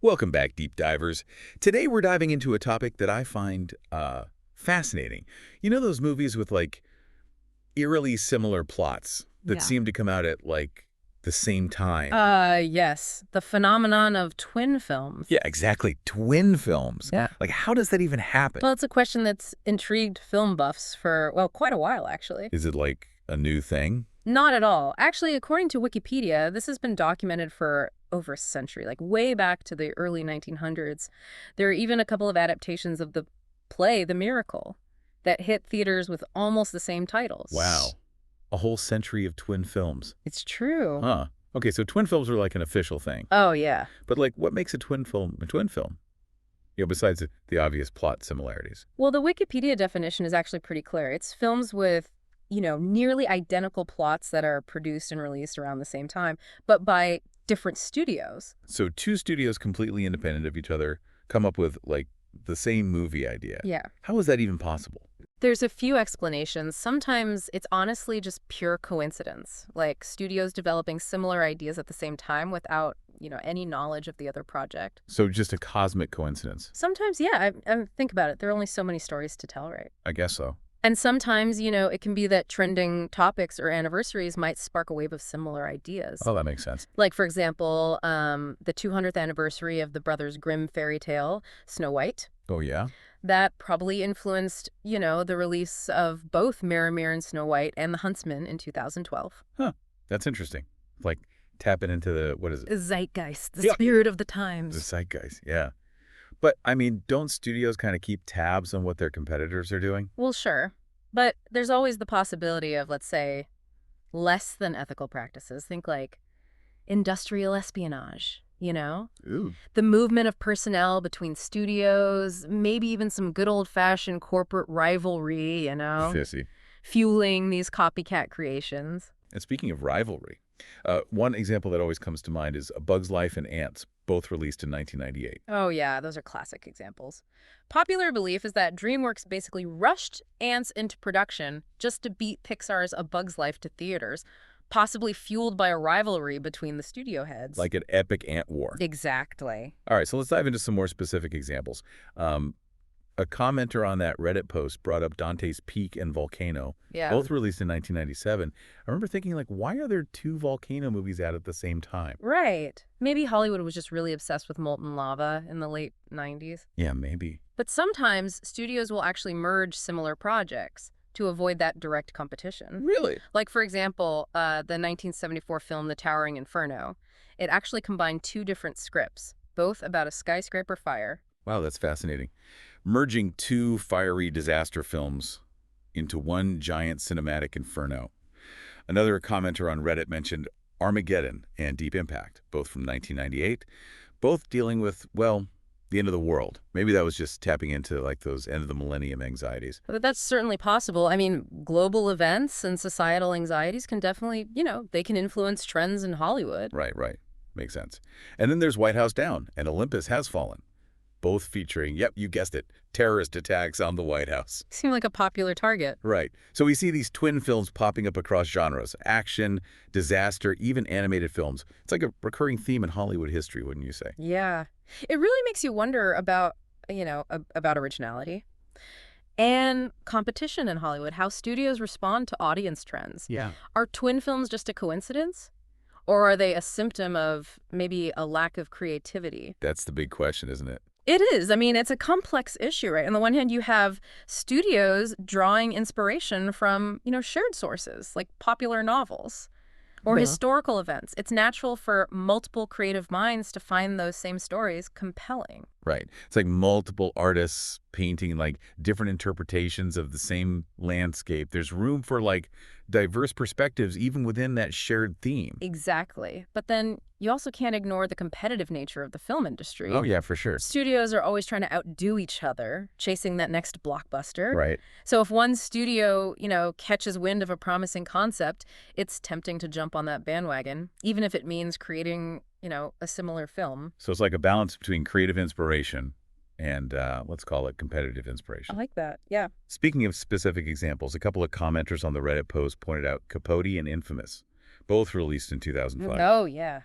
Welcome back, deep divers. Today we're diving into a topic that I find fascinating. You know those movies with eerily similar plots that Yeah. seem to come out at the same time? Yes. The phenomenon of twin films. Yeah, exactly. Twin films. Yeah. Like, how does that even happen? Well, it's a question that's intrigued film buffs for, well, quite a while, actually. Is it like a new thing? Not at all. Actually, according to Wikipedia, this has been documented for over a century, like way back to the early 1900s. There are even a couple of adaptations of the play The Miracle that hit theaters with almost the same titles. Wow. A whole century of twin films. It's true. Huh. Okay, so twin films are like an official thing. Oh, yeah. But what makes a twin film a twin film? Besides the obvious plot similarities. Well, the Wikipedia definition is actually pretty clear. It's films with, nearly identical plots that are produced and released around the same time, but by different studios. So two studios completely independent of each other come up with, the same movie idea. Yeah. How is that even possible? There's a few explanations. Sometimes it's honestly just pure coincidence, like studios developing similar ideas at the same time without, any knowledge of the other project. So just a cosmic coincidence. Sometimes, yeah, I think about it. There are only so many stories to tell, right? I guess so. And sometimes, it can be that trending topics or anniversaries might spark a wave of similar ideas. Oh, that makes sense. Like, for example, the 200th anniversary of the Brothers Grimm fairy tale, Snow White. Oh, yeah? That probably influenced, the release of both Mirror and Snow White and The Huntsman in 2012. Huh. That's interesting. Like tapping into what is it? The zeitgeist, the Yeah. spirit of the The times. zeitgeist, yeah. But, I mean, don't studios kind of keep tabs on what their competitors are doing? Well, sure. But there's always the possibility of, let's say, less than ethical practices. Think like industrial espionage, Ooh. The movement of personnel between studios, maybe even some good old-fashioned corporate rivalry, Sissy. fueling these copycat creations. And speaking of rivalry, one example that always comes to mind is A Bug's Life and Ants, both released in 1998. Oh, yeah, those are classic examples. Popular belief is that DreamWorks basically rushed Ants into production just to beat Pixar's A Bug's Life to theaters, possibly fueled by a rivalry between the studio heads. Like an epic ant war. Exactly. All right, so let's dive into some more specific examples. A commenter on that Reddit post brought up Dante's Peak and Volcano, Yeah. both released in 1997. I remember thinking, why are there two volcano movies out at the same time? Right. Maybe Hollywood was just really obsessed with molten lava in the late 90s. Yeah, maybe. But sometimes studios will actually merge similar projects to avoid that direct competition. Really? Like, for example, the 1974 film The Towering Inferno. It actually combined two different scripts, both about a skyscraper fire. Wow, that's fascinating. Merging two fiery disaster films into one giant cinematic inferno. Another commenter on Reddit mentioned Armageddon and Deep Impact, both from 1998, both dealing with, the end of the world. Maybe that was just tapping into those end of the millennium anxieties. But that's certainly possible. I mean, global events and societal anxieties can definitely, they can influence trends in Hollywood. Right, right. Makes sense. And then there's White House Down and Olympus Has Fallen, both featuring, yep, you guessed it, terrorist attacks on the White House. Seem like a popular target. Right. So we see these twin films popping up across genres, action, disaster, even animated films. It's like a recurring theme in Hollywood history, wouldn't you say? Yeah. It really makes you wonder about, about originality and competition in Hollywood, how studios respond to audience trends. Yeah. Are twin films just a coincidence? Or are they a symptom of maybe a lack of creativity? That's the big question, isn't it? It is. I mean, it's a complex issue, right? On the one hand, you have studios drawing inspiration from, shared sources like popular novels or Yeah. historical events. It's natural for multiple creative minds to find those same stories compelling. Right. It's like multiple artists painting different interpretations of the same landscape. There's room for diverse perspectives even within that shared theme. Exactly. But then you also can't ignore the competitive nature of the film industry. Oh, yeah, for sure. Studios are always trying to outdo each other, chasing that next blockbuster. Right. So if one studio, catches wind of a promising concept, it's tempting to jump on that bandwagon, even if it means creating, a similar film. So it's like a balance between creative inspiration and let's call it competitive I inspiration. like that. Yeah. Speaking of specific examples, a couple of commenters on the Reddit post pointed out Capote and Infamous, both released in 2005. Oh, yeah.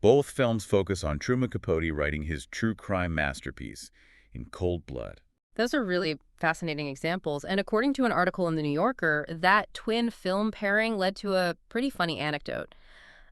Both films focus on Truman Capote writing his true crime masterpiece in cold blood. Those are really fascinating examples. And according to an article in The New Yorker, that twin film pairing led to a pretty funny anecdote.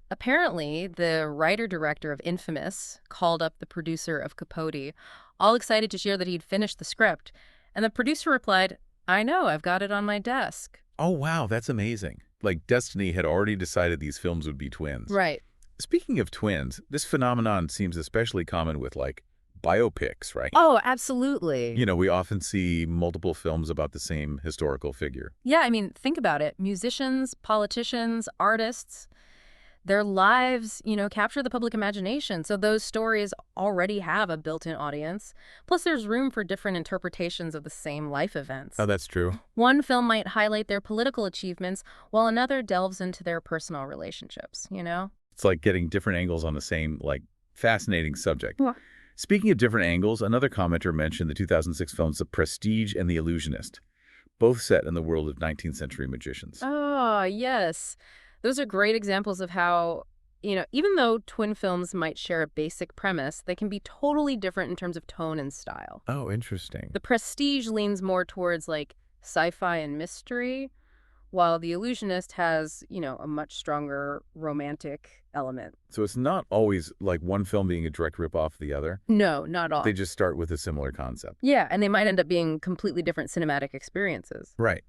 Apparently, the writer-director of Infamous called up the producer of Capote, all excited to share that he'd finished the script. And the producer replied, "I know, I've got it on my desk." Oh, wow, that's amazing. Like Destiny had already decided these films would be twins. Right. Speaking of twins, this phenomenon seems especially common with, like, biopics, right? Oh, absolutely. You know, we often see multiple films about the same historical figure. Yeah, I mean, think about it. Musicians, politicians, artists, their lives, capture the public imagination. So those stories already have a built-in audience. Plus, there's room for different interpretations of the same life events. Oh, that's true. One film might highlight their political achievements, while another delves into their personal relationships. It's like getting different angles on the same, like, fascinating subject. Yeah. Speaking of different angles, another commenter mentioned the 2006 films The Prestige and The Illusionist, both set in the world of 19th century magicians. Oh, yes. Those are great examples of how, even though twin films might share a basic premise, they can be totally different in terms of tone and style. Oh, interesting. The Prestige leans more towards like sci-fi and mystery, while The Illusionist has, a much stronger romantic element. So it's not always like one film being a direct ripoff of the other. No, not all. They just start with a similar concept. Yeah, and they might end up being completely different cinematic experiences. Right.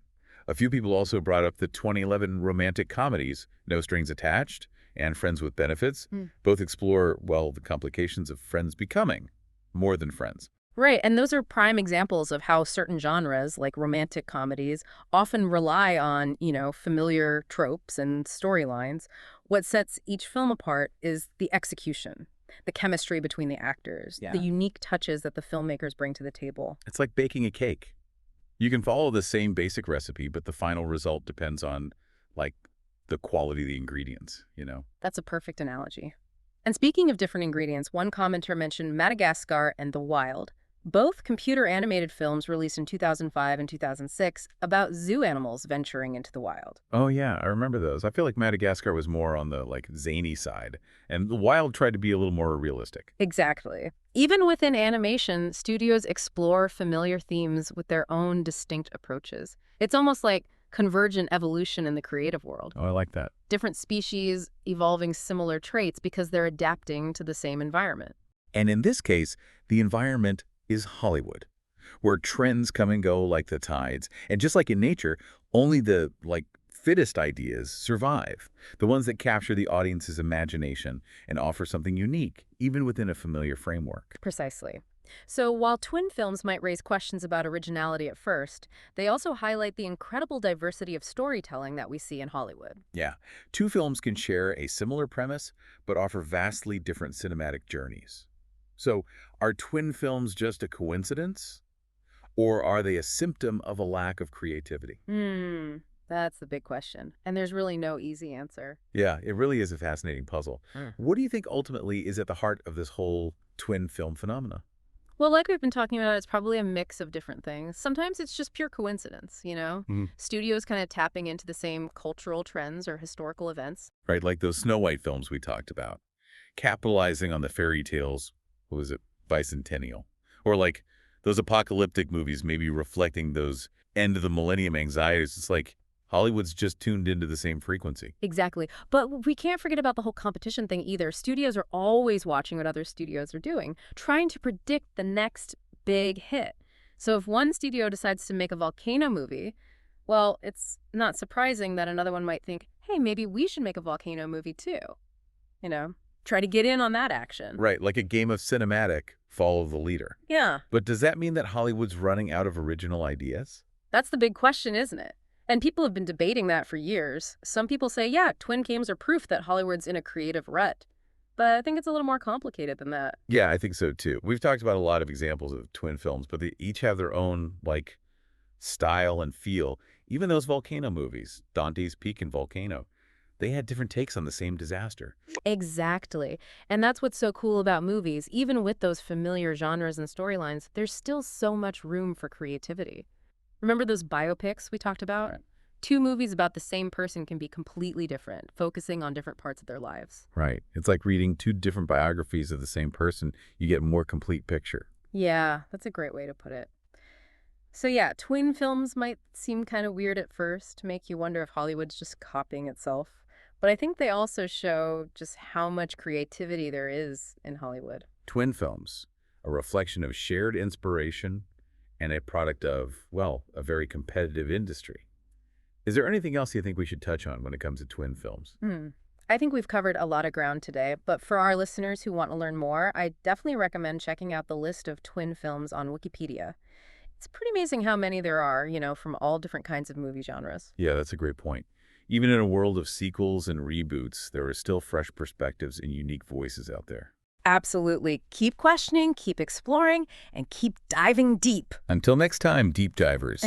A few people also brought up the 2011 romantic comedies, No Strings Attached and Friends with Benefits. Both explore, well, the complications of friends becoming more than friends. Right, and those are prime examples of how certain genres, like romantic comedies, often rely on, familiar tropes and storylines. What sets each film apart is the execution, the chemistry between the actors, Yeah. the unique touches that the filmmakers bring to the table. It's like baking a cake. You can follow the same basic recipe, but the final result depends on, like, the quality of the ingredients. That's a perfect analogy. And speaking of different ingredients, one commenter mentioned Madagascar and The Wild, both computer-animated films released in 2005 and 2006 about zoo animals venturing into the wild. Oh, yeah, I remember those. I feel like Madagascar was more on the, like, zany side, and The Wild tried to be a little more realistic. Exactly. Even within animation, studios explore familiar themes with their own distinct approaches. It's almost like convergent evolution in the creative world. Oh, I like that. Different species evolving similar traits because they're adapting to the same environment. And in this case, the environment is Hollywood, where trends come and go like the tides. And just like in nature, only the, like, fittest ideas survive, the ones that capture the audience's imagination and offer something unique, even within a familiar framework. Precisely. So while twin films might raise questions about originality at first, they also highlight the incredible diversity of storytelling that we see in Hollywood. Yeah, two films can share a similar premise, but offer vastly different cinematic journeys. So, are twin films just a coincidence? Or are they a symptom of a lack of creativity? That's the big question. And there's really no easy answer. Yeah, it really is a fascinating puzzle. What do you think ultimately is at the heart of this whole twin film phenomena? Well, like we've been talking about, it's probably a mix of different things. Sometimes it's just pure coincidence. Studios kind of tapping into the same cultural trends or historical events. Right, like those Snow White films we talked about. Capitalizing on the fairy tales, what was it, bicentennial? Or like those apocalyptic movies maybe reflecting those end of the millennium anxieties. It's like Hollywood's just tuned into the same frequency. Exactly. But we can't forget about the whole competition thing either. Studios are always watching what other studios are doing, trying to predict the next big hit. So if one studio decides to make a volcano movie, well, it's not surprising that another one might think, hey, maybe we should make a volcano movie too. Try to get in on that action. Right, like a game of cinematic, follow the leader. Yeah. But does that mean that Hollywood's running out of original ideas? That's the big question, isn't it? And people have been debating that for years. Some people say, yeah, twin games are proof that Hollywood's in a creative rut. But I think it's a little more complicated than that. Yeah, I think so too. We've talked about a lot of examples of twin films, but they each have their own, like, style and feel. Even those volcano movies, Dante's Peak and Volcano, they had different takes on the same disaster. Exactly. And that's what's so cool about movies. Even with those familiar genres and storylines, there's still so much room for creativity. Remember those biopics we talked about? Right. two movies about the same person can be completely different, focusing on different parts of their lives. Right. It's like reading two different biographies of the same person. You get a more complete picture. Yeah, that's a great way to put it. So yeah, twin films might seem kind of weird at first, make you wonder if Hollywood's just copying itself. But I think they also show just how much creativity there is in Hollywood. Twin films, a reflection of shared inspiration and a product of, well, a very competitive industry. Is there anything else you think we should touch on when it comes to twin films? I think we've covered a lot of ground today, but for our listeners who want to learn more, I definitely recommend checking out the list of twin films on Wikipedia. It's pretty amazing how many there are, from all different kinds of movie genres. Yeah, that's a great point. Even in a world of sequels and reboots, there are still fresh perspectives and unique voices out there. Absolutely. Keep questioning, keep exploring, and keep diving deep. Until next time, deep divers.